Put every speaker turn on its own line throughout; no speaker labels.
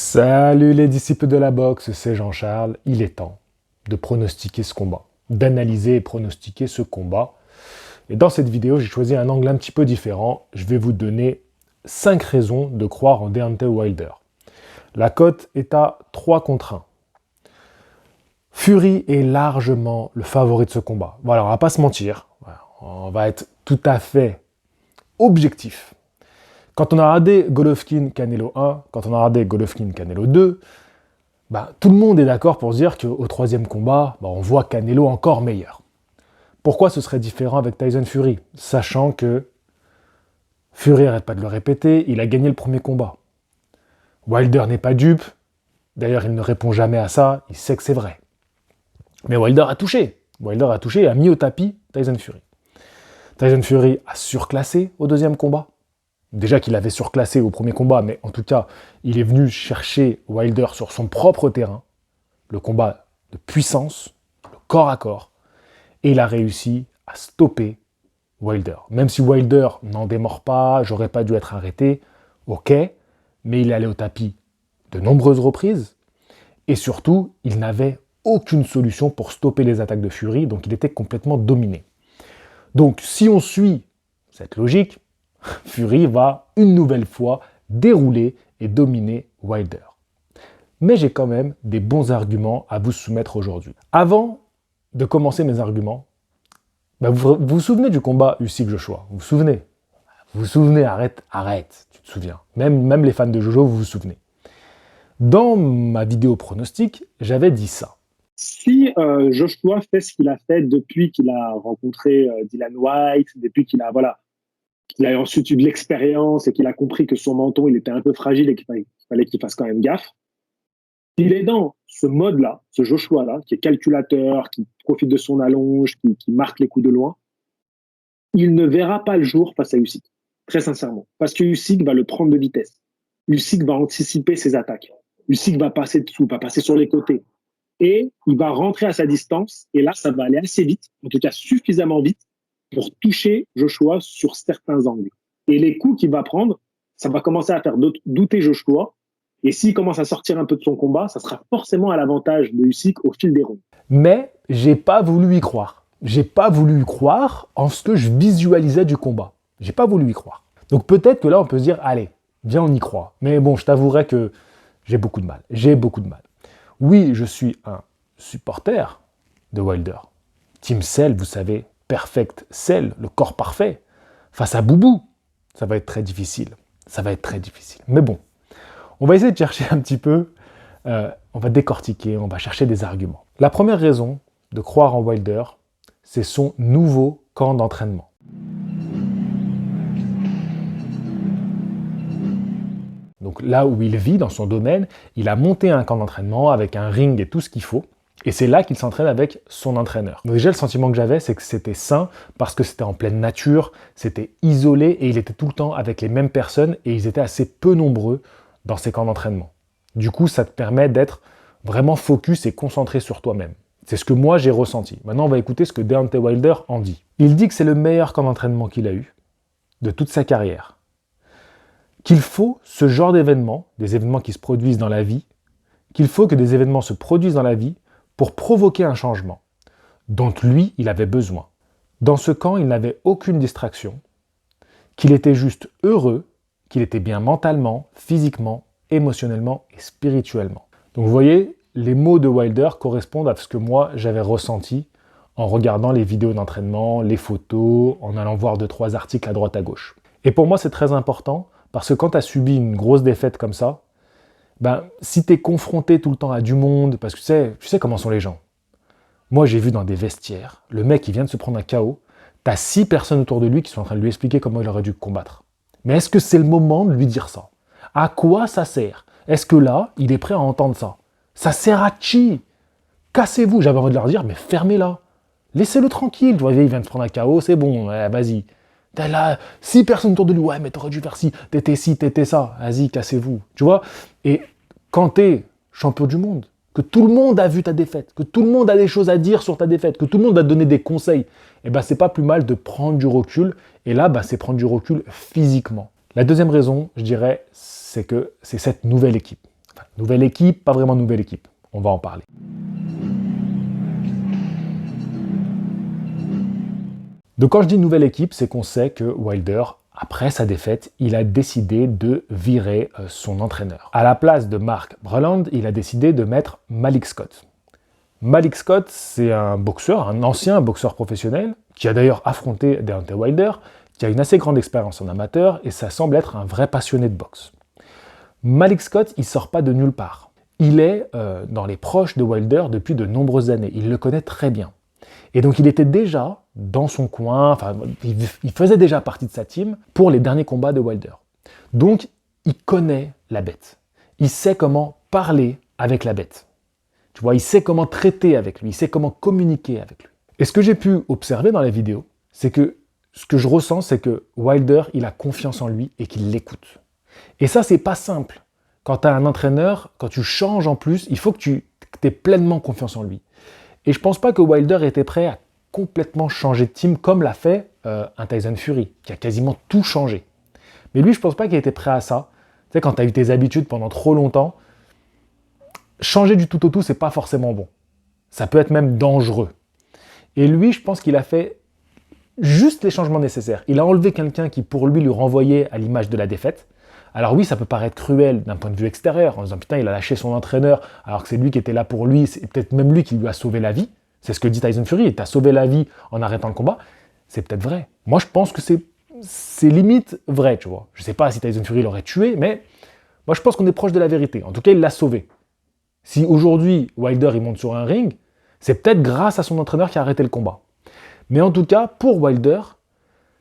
Salut les disciples de la boxe, c'est Jean-Charles. Il est temps de pronostiquer ce combat, d'analyser et pronostiquer ce combat. Et dans cette vidéo, j'ai choisi un angle un petit peu différent. Je vais vous donner 5 raisons de croire en Deontay Wilder. La cote est à 3-1. Fury est largement le favori de ce combat. Voilà, on va pas se mentir. On va être tout à fait objectif. Quand on a regardé Golovkin-Canelo 1, quand on a regardé Golovkin-Canelo 2, tout le monde est d'accord pour se dire qu'au 3e combat, on voit Canelo encore meilleur. Pourquoi ce serait différent avec Tyson-Fury? Sachant que Fury n'arrête pas de le répéter, il a gagné le 1er combat. Wilder n'est pas dupe, d'ailleurs il ne répond jamais à ça, il sait que c'est vrai. Mais Wilder a touché et a mis au tapis Tyson-Fury. Tyson-Fury a surclassé au 2e combat. Déjà qu'il avait surclassé au 1er combat, mais en tout cas, il est venu chercher Wilder sur son propre terrain, le combat de puissance, le corps à corps, et il a réussi à stopper Wilder. Même si Wilder n'en démord pas, j'aurais pas dû être arrêté, ok, mais il est allé au tapis de nombreuses reprises, et surtout, il n'avait aucune solution pour stopper les attaques de Fury, donc il était complètement dominé. Donc si on suit cette logique, Fury va une nouvelle fois dérouler et dominer Wilder. Mais j'ai quand même des bons arguments à vous soumettre aujourd'hui. Avant de commencer mes arguments, vous vous souvenez du combat Usyk-Joshua? Vous vous souvenez, arrête, tu te souviens. Même les fans de Jojo, vous vous souvenez. Dans ma vidéo pronostic, j'avais dit ça.
Si Joshua fait ce qu'il a fait depuis qu'il a rencontré Dillian Whyte, depuis qu'il a ensuite eu de l'expérience et qu'il a compris que son menton il était un peu fragile et qu'il fallait qu'il fasse quand même gaffe, il est dans ce mode-là, ce Joshua-là, qui est calculateur, qui profite de son allonge, qui marque les coups de loin, il ne verra pas le jour face à Usyk, très sincèrement. Parce que Usyk va le prendre de vitesse. Usyk va anticiper ses attaques. Usyk va passer dessous, va passer sur les côtés. Et il va rentrer à sa distance, et là, ça va aller assez vite, en tout cas suffisamment vite, pour toucher Joshua sur certains angles. Et les coups qu'il va prendre, ça va commencer à faire douter Joshua, et s'il commence à sortir un peu de son combat, ça sera forcément à l'avantage de Usyk au fil des rondes.
Mais j'ai pas voulu y croire. J'ai pas voulu y croire en ce que je visualisais du combat. J'ai pas voulu y croire. Donc peut-être que là, on peut se dire, allez, viens, on y croit. Mais bon, je t'avouerai que j'ai beaucoup de mal. Oui, je suis un supporter de Wilder. Team Cell, vous savez, Perfect Cell, le corps parfait. Face à Boubou, ça va être très difficile. Mais bon, on va essayer de chercher un petit peu, on va décortiquer, on va chercher des arguments. La première raison de croire en Wilder, c'est son nouveau camp d'entraînement. Donc là où il vit, dans son domaine, il a monté un camp d'entraînement avec un ring et tout ce qu'il faut. Et c'est là qu'il s'entraîne avec son entraîneur. Donc déjà, le sentiment que j'avais, c'est que c'était sain parce que c'était en pleine nature, c'était isolé et il était tout le temps avec les mêmes personnes et ils étaient assez peu nombreux dans ces camps d'entraînement. Du coup, ça te permet d'être vraiment focus et concentré sur toi-même. C'est ce que moi, j'ai ressenti. Maintenant, on va écouter ce que Deontay Wilder en dit. Il dit que c'est le meilleur camp d'entraînement qu'il a eu de toute sa carrière. Qu'il faut ce genre d'événements, des événements qui se produisent dans la vie, qu'il faut que des événements se produisent dans la vie pour provoquer un changement, dont lui, il avait besoin. Dans ce camp, il n'avait aucune distraction, qu'il était juste heureux, qu'il était bien mentalement, physiquement, émotionnellement et spirituellement. Donc vous voyez, les mots de Wilder correspondent à ce que moi, j'avais ressenti en regardant les vidéos d'entraînement, les photos, en allant voir 2-3 articles à droite à gauche. Et pour moi, c'est très important, parce que quand tu as subi une grosse défaite comme ça, si tu es confronté tout le temps à du monde, parce que tu sais comment sont les gens. Moi, j'ai vu dans des vestiaires, le mec, il vient de se prendre un KO, tu as 6 personnes autour de lui qui sont en train de lui expliquer comment il aurait dû combattre. Mais est-ce que c'est le moment de lui dire ça? À quoi ça sert? Est-ce que là, il est prêt à entendre ça? Ça sert à qui? cassez-vous. J'avais envie de leur dire, mais fermez-la. Laissez-le tranquille. Tu vois, il vient de se prendre un KO, c'est bon, ouais, vas-y. T'es là, 6 personnes autour de lui, ouais, mais t'aurais dû faire ci, t'étais ci, t'étais ça. Vas-y, cassez-vous. Tu vois? Et quand t'es champion du monde, que tout le monde a vu ta défaite, que tout le monde a des choses à dire sur ta défaite, que tout le monde va te donner des conseils, eh ben, c'est pas plus mal de prendre du recul. Et là, bah, c'est prendre du recul physiquement. La deuxième raison, je dirais, c'est que c'est cette nouvelle équipe. Enfin, nouvelle équipe, pas vraiment nouvelle équipe. On va en parler. Donc quand je dis nouvelle équipe, c'est qu'on sait que Wilder, après sa défaite, il a décidé de virer son entraîneur. À la place de Mark Breland, il a décidé de mettre Malik Scott. Malik Scott, c'est un boxeur, un ancien boxeur professionnel, qui a d'ailleurs affronté Deontay Wilder, qui a une assez grande expérience en amateur, et ça semble être un vrai passionné de boxe. Malik Scott, il sort pas de nulle part. Il est dans les proches de Wilder depuis de nombreuses années. Il le connaît très bien. Et donc il était déjà dans son coin, enfin il faisait déjà partie de sa team pour les derniers combats de Wilder. Donc il connaît la bête. Il sait comment parler avec la bête. Tu vois, il sait comment traiter avec lui, il sait comment communiquer avec lui. Et ce que j'ai pu observer dans la vidéo, c'est que ce que je ressens, c'est que Wilder, il a confiance en lui et qu'il l'écoute. Et ça, c'est pas simple. Quand tu as un entraîneur, quand tu changes en plus, il faut que tu aies pleinement confiance en lui. Et je pense pas que Wilder était prêt à complètement changer de team comme l'a fait un Tyson Fury, qui a quasiment tout changé. Mais lui, je pense pas qu'il était prêt à ça. Tu sais, quand tu as eu tes habitudes pendant trop longtemps, changer du tout au tout, c'est pas forcément bon. Ça peut être même dangereux. Et lui, je pense qu'il a fait juste les changements nécessaires. Il a enlevé quelqu'un qui, pour lui renvoyait à l'image de la défaite. Alors oui, ça peut paraître cruel d'un point de vue extérieur, en disant putain, il a lâché son entraîneur, alors que c'est lui qui était là pour lui, c'est peut-être même lui qui lui a sauvé la vie. C'est ce que dit Tyson Fury, il t'a sauvé la vie en arrêtant le combat. C'est peut-être vrai. Moi, je pense que c'est limite vrai, tu vois. Je sais pas si Tyson Fury l'aurait tué, mais moi, je pense qu'on est proche de la vérité. En tout cas, il l'a sauvé. Si aujourd'hui, Wilder, il monte sur un ring, c'est peut-être grâce à son entraîneur qui a arrêté le combat. Mais en tout cas, pour Wilder,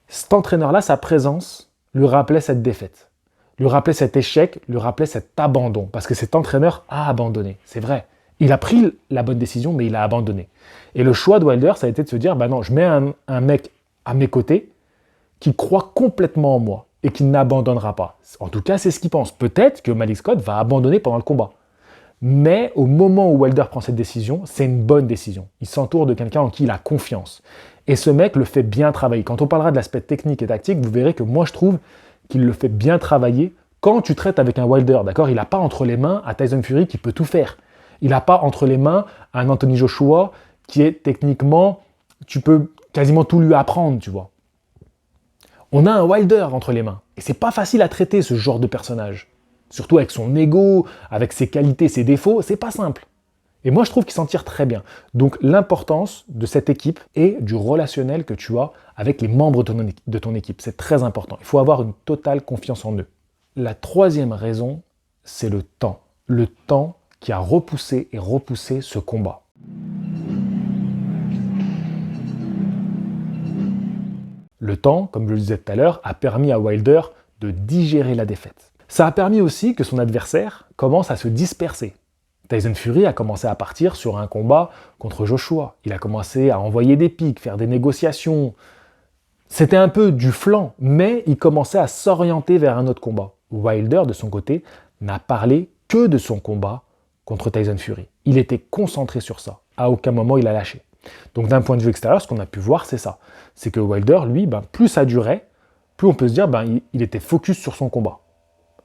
cet entraîneur-là, sa présence, lui rappelait cette défaite. Lui rappelait cet échec, lui rappelait cet abandon. Parce que cet entraîneur a abandonné, c'est vrai. Il a pris la bonne décision, mais il a abandonné. Et le choix de Wilder, ça a été de se dire, bah non, je mets un mec à mes côtés qui croit complètement en moi et qui n'abandonnera pas. En tout cas, c'est ce qu'il pense. Peut-être que Malik Scott va abandonner pendant le combat. Mais au moment où Wilder prend cette décision, c'est une bonne décision. Il s'entoure de quelqu'un en qui il a confiance. Et ce mec le fait bien travailler. Quand on parlera de l'aspect technique et tactique, vous verrez que moi je trouve qu'il le fait bien travailler quand tu traites avec un Wilder, d'accord? Il n'a pas entre les mains un Tyson Fury qui peut tout faire. Il n'a pas entre les mains un Anthony Joshua qui est techniquement, tu peux quasiment tout lui apprendre, tu vois. On a un Wilder entre les mains. Et c'est pas facile à traiter ce genre de personnage. Surtout avec son ego, avec ses qualités, ses défauts, c'est pas simple. Et moi, je trouve qu'il s'en tire très bien. Donc, l'importance de cette équipe et du relationnel que tu as avec les membres de ton équipe, c'est très important. Il faut avoir une totale confiance en eux. La troisième raison, c'est le temps. Le temps qui a repoussé et repoussé ce combat. Le temps, comme je le disais tout à l'heure, a permis à Wilder de digérer la défaite. Ça a permis aussi que son adversaire commence à se disperser. Tyson Fury a commencé à partir sur un combat contre Joshua. Il a commencé à envoyer des pics, faire des négociations. C'était un peu du flanc, mais il commençait à s'orienter vers un autre combat. Wilder, de son côté, n'a parlé que de son combat contre Tyson Fury. Il était concentré sur ça. À aucun moment il a lâché. Donc d'un point de vue extérieur, ce qu'on a pu voir, c'est ça. C'est que Wilder, lui, plus ça durait, plus on peut se dire il était focus sur son combat.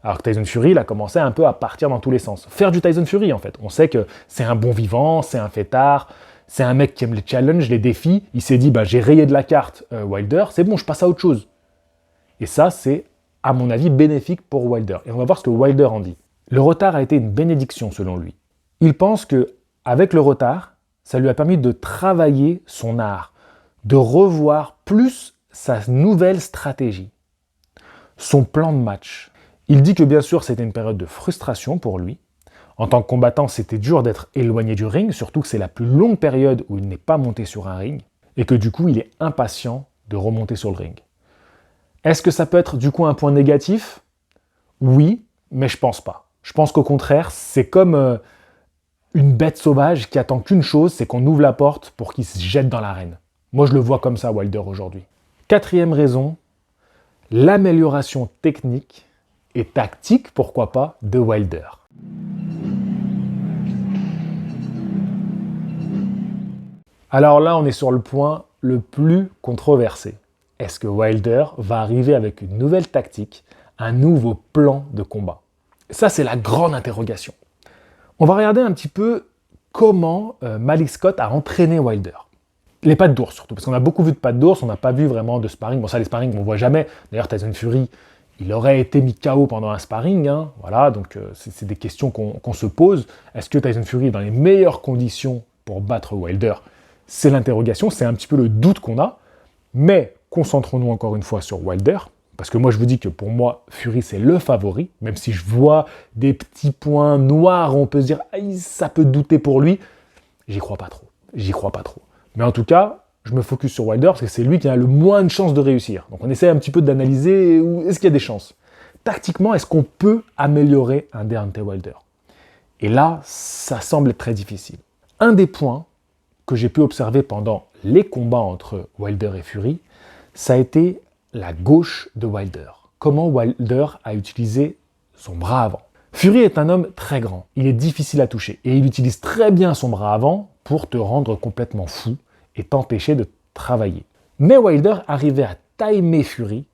Alors que Tyson Fury, il a commencé un peu à partir dans tous les sens. Faire du Tyson Fury, en fait. On sait que c'est un bon vivant, c'est un fêtard, c'est un mec qui aime les challenges, les défis. Il s'est dit, j'ai rayé de la carte Wilder, c'est bon, je passe à autre chose. Et ça, c'est, à mon avis, bénéfique pour Wilder. Et on va voir ce que Wilder en dit. Le retard a été une bénédiction, selon lui. Il pense que avec le retard, ça lui a permis de travailler son art, de revoir plus sa nouvelle stratégie, son plan de match. Il dit que bien sûr c'était une période de frustration pour lui. En tant que combattant, c'était dur d'être éloigné du ring, surtout que c'est la plus longue période où il n'est pas monté sur un ring, et que du coup il est impatient de remonter sur le ring. Est-ce que ça peut être du coup un point négatif? Oui, mais je pense pas. Je pense qu'au contraire, c'est comme une bête sauvage qui attend qu'une chose, c'est qu'on ouvre la porte pour qu'il se jette dans l'arène. Moi, je le vois comme ça, Wilder, aujourd'hui. Quatrième raison, l'amélioration technique et tactique, pourquoi pas, de Wilder. Alors là, on est sur le point le plus controversé. Est-ce que Wilder va arriver avec une nouvelle tactique, un nouveau plan de combat? Ça, c'est la grande interrogation. On va regarder un petit peu comment Malik Scott a entraîné Wilder. Les pattes d'ours surtout, parce qu'on a beaucoup vu de pattes d'ours, on n'a pas vu vraiment de sparring. Bon, ça, les sparring, on ne voit jamais. D'ailleurs, Tyson Fury, il aurait été mis KO pendant un sparring. Hein. Voilà, donc c'est des questions qu'on se pose. Est-ce que Tyson Fury est dans les meilleures conditions pour battre Wilder? C'est l'interrogation, c'est un petit peu le doute qu'on a. Mais concentrons-nous encore une fois sur Wilder, parce que moi, je vous dis que pour moi, Fury, c'est le favori, même si je vois des petits points noirs, on peut se dire, ça peut douter pour lui. J'y crois pas trop. J'y crois pas trop. Mais en tout cas, je me focus sur Wilder parce que c'est lui qui a le moins de chances de réussir. Donc on essaie un petit peu d'analyser où est-ce qu'il y a des chances. Tactiquement, est-ce qu'on peut améliorer un Deontay Wilder? Et là, ça semble être très difficile. Un des points que j'ai pu observer pendant les combats entre Wilder et Fury, ça a été la gauche de Wilder. Comment Wilder a utilisé son bras avant. Fury est un homme très grand, il est difficile à toucher et il utilise très bien son bras avant pour te rendre complètement fou et t'empêcher de travailler. Mais Wilder arrivait à timer Fury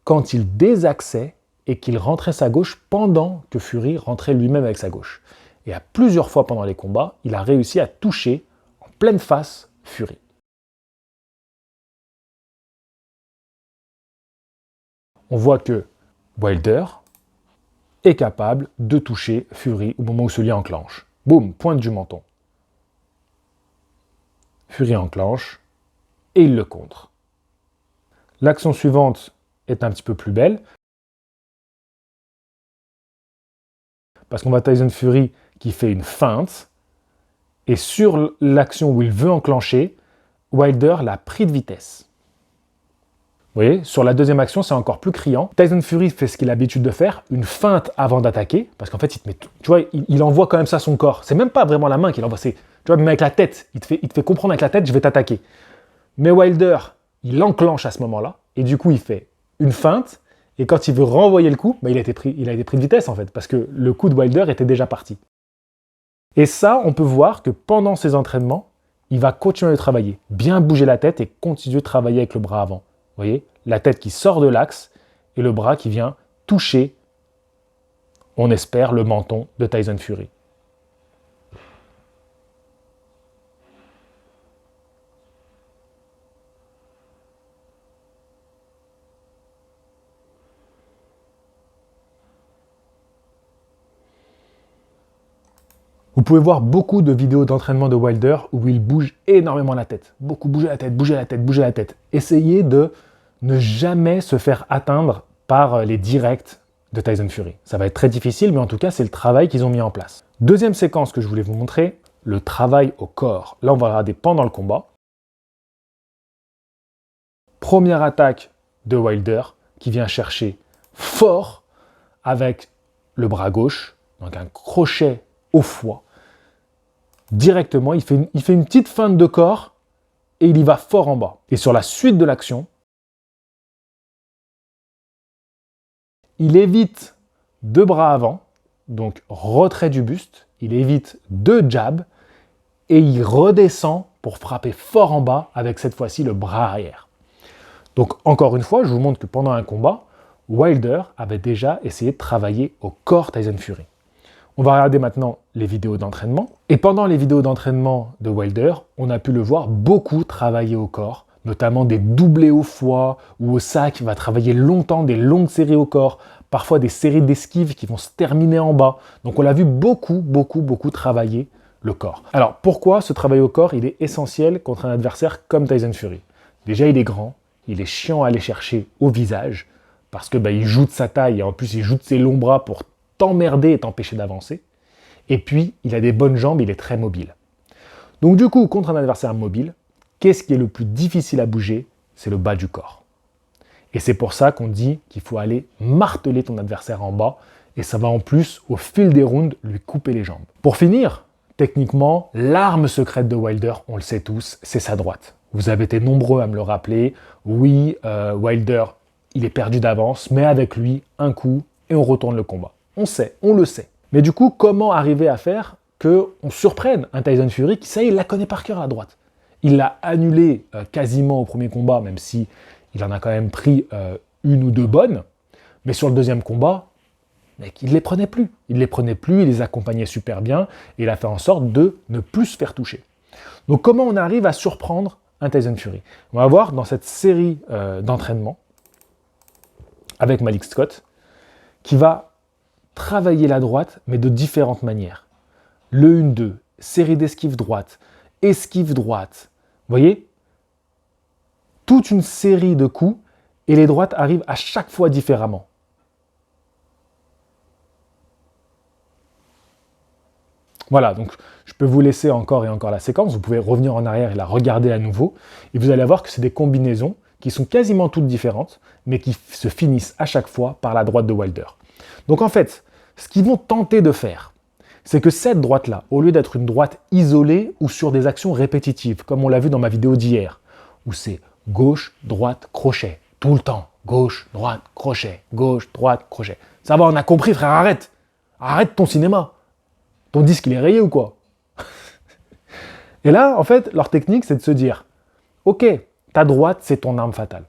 quand il désaxait et qu'il rentrait sa gauche pendant que Fury rentrait lui-même avec sa gauche. Et à plusieurs fois pendant les combats, il a réussi à toucher en pleine face Fury. On voit que Wilder est capable de toucher Fury au moment où celui enclenche. Boum, pointe du menton. Fury enclenche et il le contre. L'action suivante est un petit peu plus belle parce qu'on voit Tyson Fury qui fait une feinte et sur l'action où il veut enclencher, Wilder l'a pris de vitesse. Vous voyez, sur la deuxième action, c'est encore plus criant. Tyson Fury fait ce qu'il a l'habitude de faire, une feinte avant d'attaquer, parce qu'en fait, il te met, tu vois, il envoie quand même ça à son corps. C'est même pas vraiment la main qu'il envoie, c'est, tu vois, même avec la tête, il te fait comprendre avec la tête, je vais t'attaquer. Mais Wilder, il enclenche à ce moment-là, et du coup, il fait une feinte, et quand il veut renvoyer le coup, il a été pris de vitesse, en fait, parce que le coup de Wilder était déjà parti. Et ça, on peut voir que pendant ses entraînements, il va continuer de travailler, bien bouger la tête et continuer de travailler avec le bras avant. Vous voyez, la tête qui sort de l'axe et le bras qui vient toucher, on espère, le menton de Tyson Fury. Vous pouvez voir beaucoup de vidéos d'entraînement de Wilder où il bouge énormément la tête. Beaucoup bouger la tête, bouger la tête, bouger la tête. Essayez de ne jamais se faire atteindre par les directs de Tyson Fury. Ça va être très difficile, mais en tout cas, c'est le travail qu'ils ont mis en place. Deuxième séquence que je voulais vous montrer, le travail au corps. Là, on va regarder pendant le combat. Première attaque de Wilder qui vient chercher fort avec le bras gauche, donc un crochet au foie. Directement, il fait une petite feinte de corps et il y va fort en bas. Et sur la suite de l'action, il évite deux bras avant, donc retrait du buste, il évite deux jabs et il redescend pour frapper fort en bas avec cette fois-ci le bras arrière. Donc encore une fois, je vous montre que pendant un combat, Wilder avait déjà essayé de travailler au corps Tyson Fury. On va regarder maintenant les vidéos d'entraînement. Et pendant les vidéos d'entraînement de Wilder, on a pu le voir beaucoup travailler au corps, notamment des doublés au foie ou au sac. Il va travailler longtemps, des longues séries au corps, parfois des séries d'esquives qui vont se terminer en bas. Donc on l'a vu beaucoup travailler le corps. Alors pourquoi ce travail au corps, il est essentiel contre un adversaire comme Tyson Fury? Déjà, il est grand, il est chiant à aller chercher au visage, parce que il joue de sa taille et en plus il joue de ses longs bras pour t'emmerder et t'empêcher d'avancer. Et puis, il a des bonnes jambes, il est très mobile. Donc du coup, contre un adversaire mobile, qu'est-ce qui est le plus difficile à bouger? C'est le bas du corps. Et c'est pour ça qu'on dit qu'il faut aller marteler ton adversaire en bas, et ça va en plus, au fil des rounds, lui couper les jambes. Pour finir, techniquement, l'arme secrète de Wilder, on le sait tous, c'est sa droite. Vous avez été nombreux à me le rappeler. Oui, Wilder, il est perdu d'avance, mais avec lui, un coup, et on retourne le combat. On sait, on le sait. Mais du coup, comment arriver à faire qu'on surprenne un Tyson Fury qui, ça y est, il la connaît par cœur à droite. Il l'a annulé quasiment au premier combat, même si il en a quand même pris une ou deux bonnes. Mais sur le deuxième combat, mec, il ne les prenait plus. Il ne les prenait plus, il les accompagnait super bien, et il a fait en sorte de ne plus se faire toucher. Donc comment on arrive à surprendre un Tyson Fury? On va voir dans cette série d'entraînement avec Malik Scott, qui va travailler la droite, mais de différentes manières. Le 1-2, série d'esquives droite, esquive droite. Vous voyez? Toute une série de coups, et les droites arrivent à chaque fois différemment. Voilà, donc je peux vous laisser encore et encore la séquence, vous pouvez revenir en arrière et la regarder à nouveau, et vous allez voir que c'est des combinaisons qui sont quasiment toutes différentes, mais qui se finissent à chaque fois par la droite de Wilder. Donc en fait, ce qu'ils vont tenter de faire, c'est que cette droite-là, au lieu d'être une droite isolée ou sur des actions répétitives, comme on l'a vu dans ma vidéo d'hier, où c'est gauche, droite, crochet, tout le temps, gauche, droite, crochet, gauche, droite, crochet. Ça va, on a compris frère, arrête. Arrête ton cinéma. Ton disque, il est rayé ou quoi? Et là, en fait, leur technique, c'est de se dire, ok, ta droite, c'est ton arme fatale.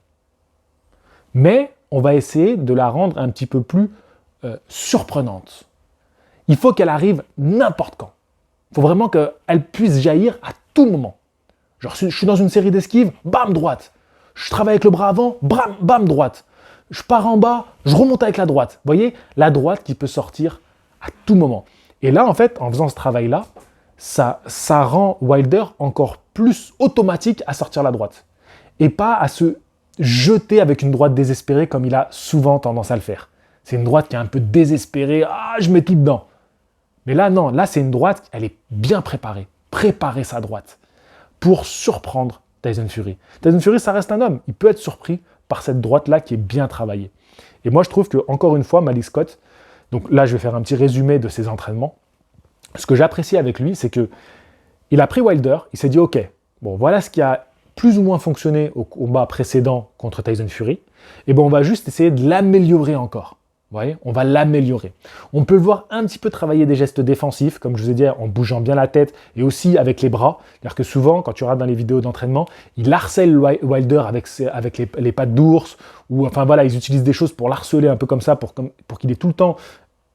Mais on va essayer de la rendre un petit peu plus surprenante. Il faut qu'elle arrive n'importe quand. Il faut vraiment qu'elle puisse jaillir à tout moment. Genre, je suis dans une série d'esquives, bam, droite. Je travaille avec le bras avant, bam, bam, droite. Je pars en bas, je remonte avec la droite. Vous voyez, la droite qui peut sortir à tout moment. Et là, en fait, en faisant ce travail-là, ça rend Wilder encore plus automatique à sortir la droite. Et pas à se jeter avec une droite désespérée comme il a souvent tendance à le faire. C'est une droite qui est un peu désespérée, ah, je mets tout dedans. Mais là, non, là, c'est une droite, elle est bien préparée. Préparer sa droite pour surprendre Tyson Fury. Tyson Fury, ça reste un homme. Il peut être surpris par cette droite-là qui est bien travaillée. Et moi, je trouve que, encore une fois, Malik Scott, donc là, je vais faire un petit résumé de ses entraînements. Ce que j'apprécie avec lui, c'est que il a pris Wilder, il s'est dit, ok, bon, voilà ce qui a plus ou moins fonctionné au combat précédent contre Tyson Fury, et bon, on va juste essayer de l'améliorer encore. Vous voyez, on va l'améliorer. On peut le voir un petit peu travailler des gestes défensifs, comme je vous ai dit, en bougeant bien la tête et aussi avec les bras. C'est-à-dire que souvent, quand tu regardes dans les vidéos d'entraînement, il harcèle Wilder avec les pattes d'ours, ou enfin voilà, ils utilisent des choses pour l'harceler un peu comme ça, pour qu'il ait tout le temps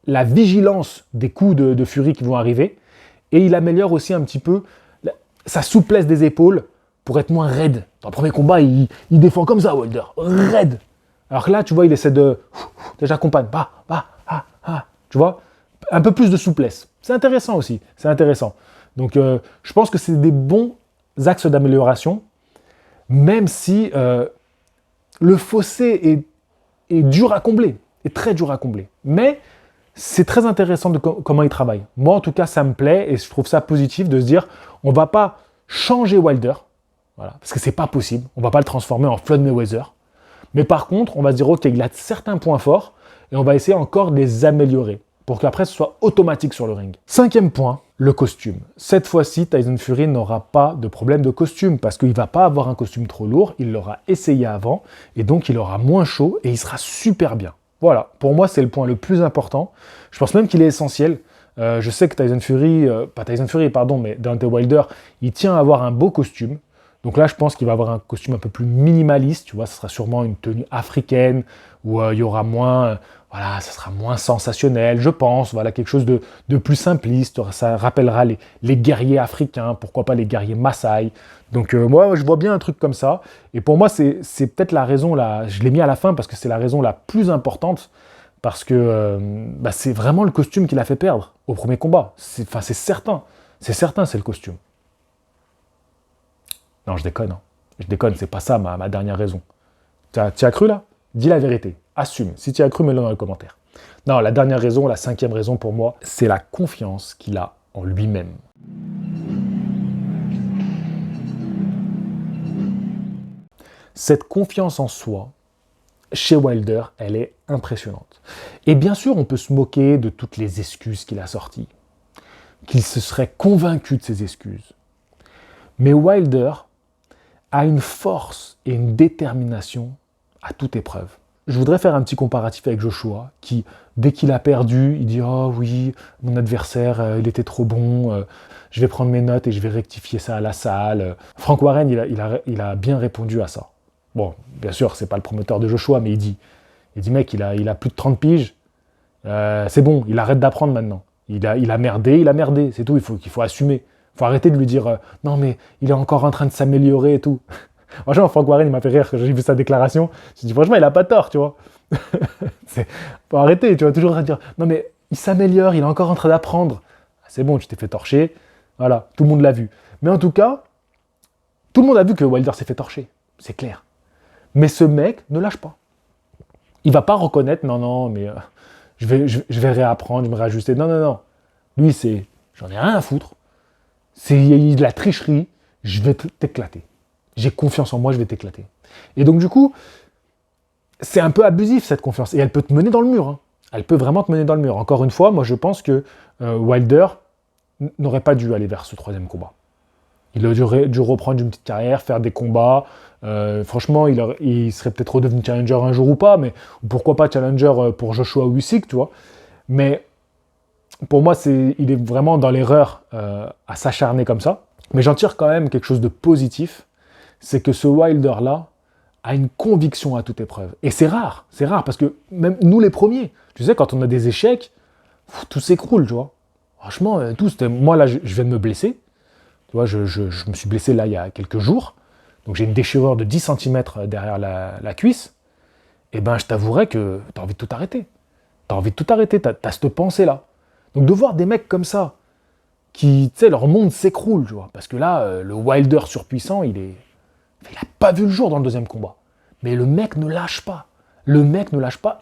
la vigilance des coups de Fury qui vont arriver. Et il améliore aussi un petit peu sa souplesse des épaules pour être moins raide. Dans le premier combat, il défend comme ça, Wilder, raide. Alors que là, tu vois, il essaie de... J'accompagne, tu vois, un peu plus de souplesse. C'est intéressant aussi, c'est intéressant. Donc, je pense que c'est des bons axes d'amélioration, même si le fossé est dur à combler, est très dur à combler. Mais c'est très intéressant de comment il travaille. Moi, en tout cas, ça me plaît et je trouve ça positif de se dire, on ne va pas changer Wilder, voilà, parce que c'est pas possible. On ne va pas le transformer en Floyd Mayweather. Mais par contre, on va se dire, ok, il a certains points forts et on va essayer encore de les améliorer pour qu'après ce soit automatique sur le ring. 5e point, le costume. Cette fois-ci, Tyson Fury n'aura pas de problème de costume parce qu'il ne va pas avoir un costume trop lourd, il l'aura essayé avant et donc il aura moins chaud et il sera super bien. Voilà, pour moi, c'est le point le plus important. Je pense même qu'il est essentiel. Je sais que mais Deontay Wilder, il tient à avoir un beau costume. Donc là, je pense qu'il va avoir un costume un peu plus minimaliste, tu vois, ce sera sûrement une tenue africaine, où il y aura moins, voilà, ça sera moins sensationnel, je pense, voilà, quelque chose de plus simpliste, ça rappellera les guerriers africains, pourquoi pas les guerriers Maasai. Donc moi, je vois bien un truc comme ça, et pour moi, c'est peut-être la raison, je l'ai mis à la fin parce que c'est la raison la plus importante, parce que c'est vraiment le costume qui l'a fait perdre au premier combat, c'est certain, c'est le costume. Non, je déconne. Je déconne, c'est pas ça ma dernière raison. Tu as cru là? Dis la vérité. Assume. Si tu as cru, mets-le dans les commentaires. Non, la dernière raison, la 5e raison pour moi, c'est la confiance qu'il a en lui-même. Cette confiance en soi, chez Wilder, elle est impressionnante. Et bien sûr, on peut se moquer de toutes les excuses qu'il a sorties. qu'il se serait convaincu de ses excuses. Mais Wilder a une force et une détermination à toute épreuve. Je voudrais faire un petit comparatif avec Joshua, qui, dès qu'il a perdu, il dit « Oh oui, mon adversaire, il était trop bon, je vais prendre mes notes et je vais rectifier ça à la salle. » Frank Warren, il a bien répondu à ça. Bon, bien sûr, c'est pas le promoteur de Joshua, mais il dit mec, il a plus de 30 piges, c'est bon, il arrête d'apprendre maintenant. Il a merdé, c'est tout, il faut assumer. Il faut arrêter de lui dire non mais il est encore en train de s'améliorer et tout. Franchement, Frank Warren, il m'a fait rire quand j'ai vu sa déclaration. Je me dit franchement, il a pas tort, tu vois. Faut arrêter, tu vas toujours dire non mais il s'améliore, il est encore en train d'apprendre. C'est bon, tu t'es fait torcher. Voilà, tout le monde l'a vu. Mais en tout cas, tout le monde a vu que Wilder s'est fait torcher, c'est clair. Mais ce mec ne lâche pas. Il va pas reconnaître non mais je vais réapprendre, je vais me réajuster. Non. Lui, c'est j'en ai rien à foutre. C'est de la tricherie, je vais t'éclater. J'ai confiance en moi, je vais t'éclater. Et donc du coup, c'est un peu abusif cette confiance. Et elle peut te mener dans le mur. Hein. Elle peut vraiment te mener dans le mur. Encore une fois, moi je pense que Wilder n'aurait pas dû aller vers ce troisième combat. Il aurait dû reprendre une petite carrière, faire des combats. Franchement, il serait peut-être redevenu challenger un jour ou pas, mais pourquoi pas challenger pour Joshua Usyk, tu vois. Mais pour moi, il est vraiment dans l'erreur à s'acharner comme ça. Mais j'en tire quand même quelque chose de positif, c'est que ce Wilder-là a une conviction à toute épreuve. Et c'est rare, parce que même nous les premiers, tu sais, quand on a des échecs, tout s'écroule, tu vois. Franchement, moi là, je viens de me blesser. Tu vois, je me suis blessé là il y a quelques jours. Donc j'ai une déchirure de 10 cm derrière la cuisse. Et ben je t'avouerais que t'as envie de tout arrêter. T'as cette pensée-là. Donc de voir des mecs comme ça, qui, tu sais, leur monde s'écroule, tu vois. Parce que là, le Wilder surpuissant, il a pas vu le jour dans le deuxième combat. Mais le mec ne lâche pas.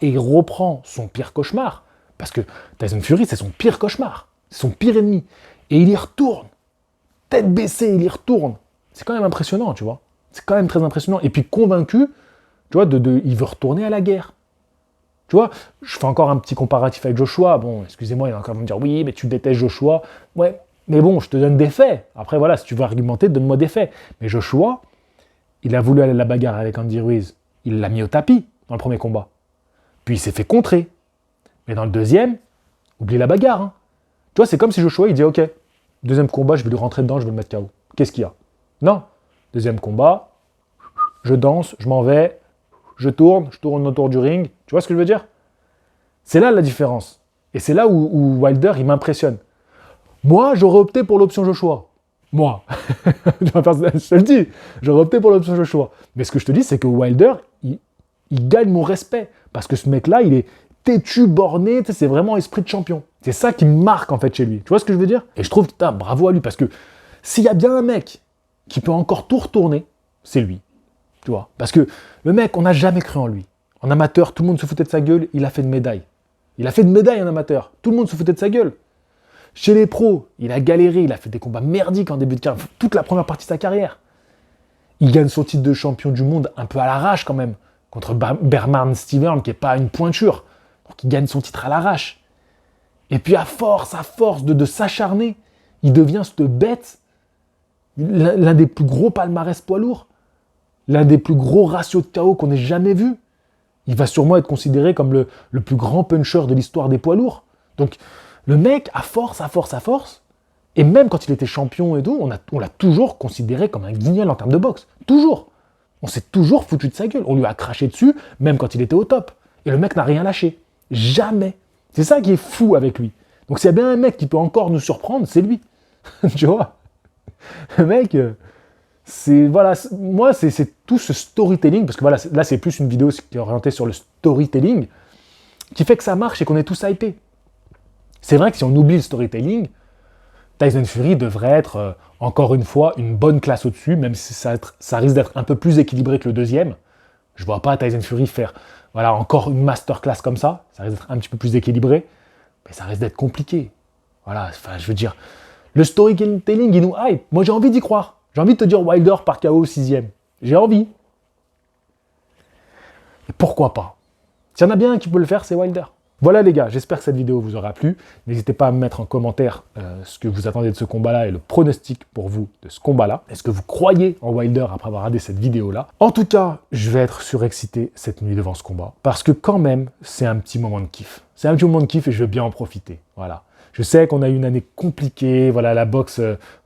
Et il reprend son pire cauchemar. Parce que Tyson Fury, c'est son pire cauchemar. C'est son pire ennemi. Et il y retourne. Tête baissée, il y retourne. C'est quand même impressionnant, tu vois. C'est quand même très impressionnant. Et puis convaincu, tu vois, il veut retourner à la guerre. Tu vois, je fais encore un petit comparatif avec Joshua. Bon, excusez-moi, il va encore me dire, oui, mais tu détestes Joshua. Ouais, mais bon, je te donne des faits. Après, voilà, si tu veux argumenter, donne-moi des faits. Mais Joshua, il a voulu aller à la bagarre avec Andy Ruiz. Il l'a mis au tapis dans le premier combat. Puis il s'est fait contrer. Mais dans le deuxième, oublie la bagarre. Hein. Tu vois, c'est comme si Joshua, il dit, ok, deuxième combat, je vais lui rentrer dedans, je vais le mettre KO. Qu'est-ce qu'il y a? Non. Deuxième combat, je danse, je m'en vais, je tourne autour du ring. Tu vois ce que je veux dire? C'est là la différence. Et c'est là où Wilder, il m'impressionne. Moi, j'aurais opté pour l'option Joshua. Moi. Je te le dis, j'aurais opté pour l'option Joshua. Mais ce que je te dis, c'est que Wilder, il gagne mon respect. Parce que ce mec-là, il est têtu, borné, c'est vraiment esprit de champion. C'est ça qui me marque en fait chez lui. Tu vois ce que je veux dire? Et je trouve, putain, bravo à lui, parce que s'il y a bien un mec qui peut encore tout retourner, c'est lui. Tu vois? Parce que le mec, on n'a jamais cru en lui. En amateur, tout le monde se foutait de sa gueule, il a fait une médaille. Il a fait une médaille en amateur. Tout le monde se foutait de sa gueule. Chez les pros, il a galéré, il a fait des combats merdiques en début de carrière, toute la première partie de sa carrière. Il gagne son titre de champion du monde un peu à l'arrache quand même, contre Bernard Steven, qui n'est pas une pointure. Donc il gagne son titre à l'arrache. Et puis à force de s'acharner, il devient cette bête, l'un des plus gros palmarès poids lourds, l'un des plus gros ratios de KO qu'on ait jamais vu. Il va sûrement être considéré comme le plus grand puncher de l'histoire des poids lourds. Donc le mec, à force, et même quand il était champion et tout, on l'a toujours considéré comme un guignol en termes de boxe. Toujours. On s'est toujours foutu de sa gueule. On lui a craché dessus, même quand il était au top. Et le mec n'a rien lâché. Jamais. C'est ça qui est fou avec lui. Donc s'il y a bien un mec qui peut encore nous surprendre, c'est lui. Tu vois? Le mec, moi, c'est tout ce storytelling, parce que voilà, là, c'est plus une vidéo qui est orientée sur le storytelling, qui fait que ça marche et qu'on est tous hypés. C'est vrai que si on oublie le storytelling, Tyson Fury devrait être, encore une fois, une bonne classe au-dessus, même si ça risque d'être un peu plus équilibré que le deuxième. Je vois pas Tyson Fury faire encore une masterclass comme ça. Ça risque d'être un petit peu plus équilibré, mais ça risque d'être compliqué. Voilà, je veux dire, le storytelling, il nous hype. Moi, j'ai envie d'y croire. J'ai envie de te dire Wilder par KO au 6e. J'ai envie. Et pourquoi pas? S'il y en a bien un qui peut le faire, c'est Wilder. Voilà les gars, j'espère que cette vidéo vous aura plu. N'hésitez pas à me mettre en commentaire ce que vous attendez de ce combat-là et le pronostic pour vous de ce combat-là. Est-ce que vous croyez en Wilder après avoir regardé cette vidéo-là? En tout cas, je vais être surexcité cette nuit devant ce combat. Parce que quand même, c'est un petit moment de kiff. C'est un petit moment de kiff et je vais bien en profiter. Voilà. Je sais qu'on a eu une année compliquée. Voilà, la boxe,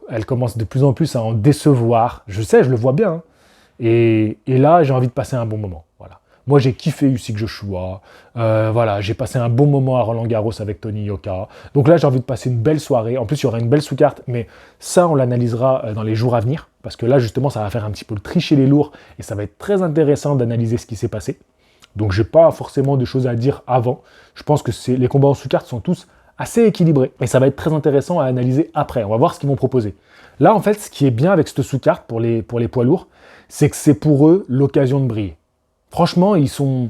elle commence de plus en plus à en décevoir. Je sais, je le vois bien. Hein. Et là, j'ai envie de passer un bon moment. Voilà. Moi, j'ai kiffé Usyk Joshua. Voilà, j'ai passé un bon moment à Roland-Garros avec Tony Yoka. Donc là, j'ai envie de passer une belle soirée. En plus, il y aura une belle sous-carte, mais ça, on l'analysera dans les jours à venir. Parce que là, justement, ça va faire un petit peu le tri chez les lourds et ça va être très intéressant d'analyser ce qui s'est passé. Donc, j'ai pas forcément de choses à dire avant. Je pense que les combats en sous-carte sont tous assez équilibrés. Et ça va être très intéressant à analyser après. On va voir ce qu'ils vont proposer. Là, en fait, ce qui est bien avec cette sous-carte pour les poids lourds, c'est que c'est pour eux l'occasion de briller. Franchement, ils sont...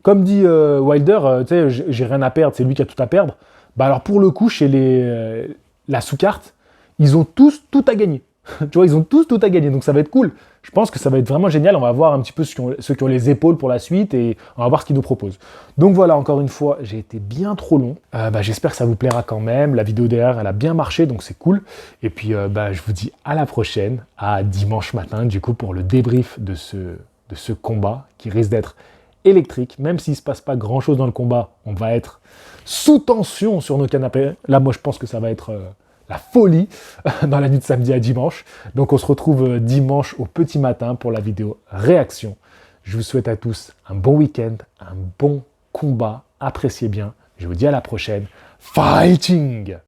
Comme dit Wilder, tu sais, j'ai rien à perdre, c'est lui qui a tout à perdre. Bah alors pour le coup, chez la sous-carte, ils ont tous tout à gagner. Tu vois, ils ont tous tout à gagner, donc ça va être cool. Je pense que ça va être vraiment génial. On va voir un petit peu ceux qui ont les épaules pour la suite et on va voir ce qu'ils nous proposent. Donc voilà, encore une fois, j'ai été bien trop long. J'espère que ça vous plaira quand même. La vidéo derrière, elle a bien marché, donc c'est cool. Et puis, je vous dis à la prochaine, à dimanche matin, du coup, pour le débrief de ce combat qui risque d'être électrique. Même s'il ne se passe pas grand-chose dans le combat, on va être sous tension sur nos canapés. Là, moi, je pense que ça va être... la folie dans la nuit de samedi à dimanche. Donc on se retrouve dimanche au petit matin pour la vidéo réaction. Je vous souhaite à tous un bon week-end, un bon combat. Appréciez bien. Je vous dis à la prochaine. Fighting!